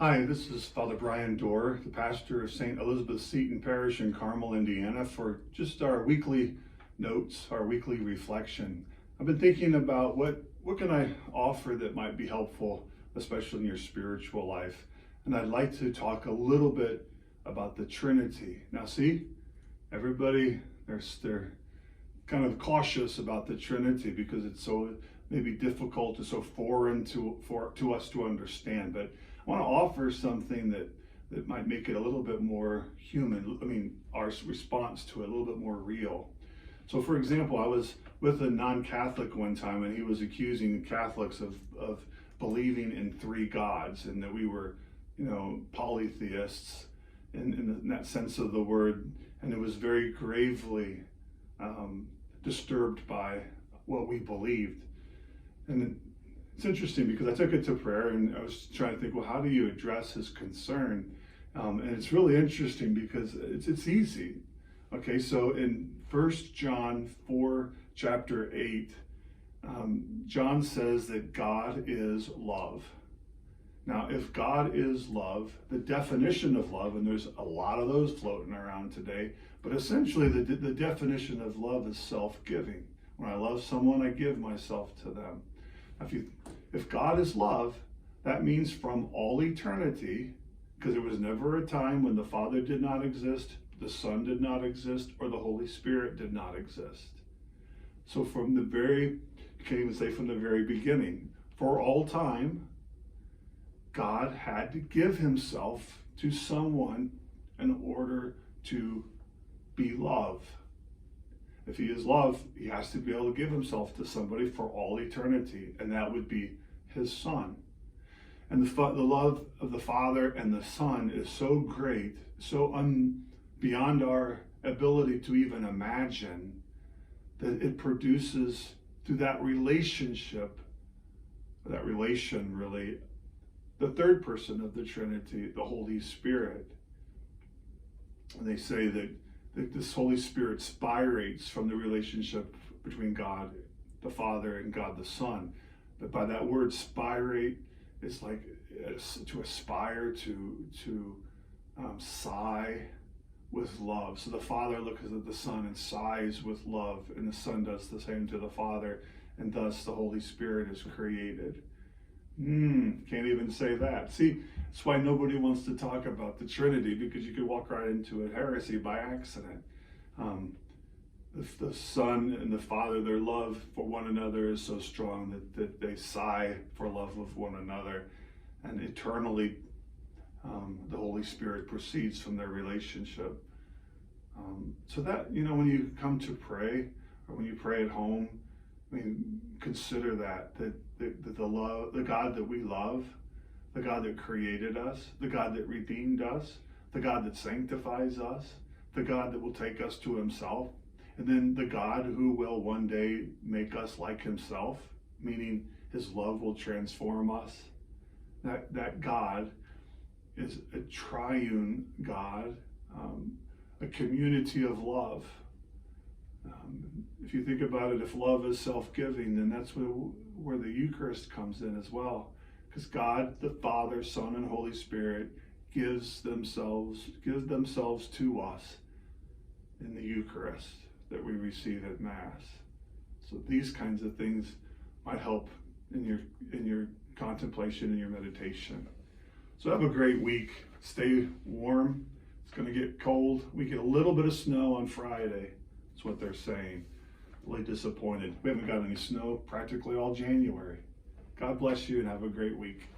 Hi, this is Father Brian Doerr, the pastor of St. Elizabeth Seton Parish in Carmel, Indiana, for just our weekly notes, our weekly reflection. I've been thinking about what can I offer that might be helpful, especially in your spiritual life. And I'd like to talk a little bit about the Trinity. Now, see, everybody, they're kind of cautious about the Trinity because it's so maybe difficult or so foreign to us to understand. But I want to offer something that might make it a little bit more human. I mean, our response to it a little bit more real. So, for example, I was with a non-Catholic one time, and he was accusing Catholics of believing in three gods, and that we were, polytheists in that sense of the word. And it was very gravely disturbed by what we believed. And it's interesting because I took it to prayer and I was trying to think, well, how do you address his concern? And it's really interesting because it's easy. Okay, so in 1 John 4, chapter 8, John says that God is love. Now, if God is love, the definition of love, and there's a lot of those floating around today, but essentially the definition of love is self-giving. When I love someone, I give myself to them. If God is love, that means from all eternity, because there was never a time when the Father did not exist, the Son did not exist, or the Holy Spirit did not exist. So you can't even say from the very beginning, for all time, God had to give himself to someone in order to be love. If he is love, he has to be able to give himself to somebody for all eternity, and that would be his Son. And the love of the Father and the Son is so great, beyond our ability to even imagine, that it produces through that relation really, the third person of the Trinity, the Holy Spirit. And they say that this Holy Spirit spirates from the relationship between God the Father and God the Son. But by that word spirate, it's like to aspire, to sigh with love. So the Father looks at the Son and sighs with love, and the Son does the same to the Father, and thus the Holy Spirit is created. Can't even say that. See, that's why nobody wants to talk about the Trinity, because you could walk right into a heresy by accident. The Son and the Father, their love for one another is so strong that they sigh for love of one another, and eternally the Holy Spirit proceeds from their relationship. So that, when you come to pray, or when you pray at home, consider that the God that we love, the God that created us, the God that redeemed us, the God that sanctifies us, the God that will take us to himself, and then the God who will one day make us like himself, meaning his love will transform us. That God is a triune God, a community of love. If you think about it, if love is self-giving, then that's where the Eucharist comes in as well. Because God, the Father, Son, and Holy Spirit gives themselves to us in the Eucharist that we receive at Mass. So these kinds of things might help in your contemplation and your meditation. So have a great week. Stay warm. It's going to get cold. We get a little bit of snow on Friday. That's what they're saying. Really disappointed. We haven't got any snow practically all January. God bless you and have a great week.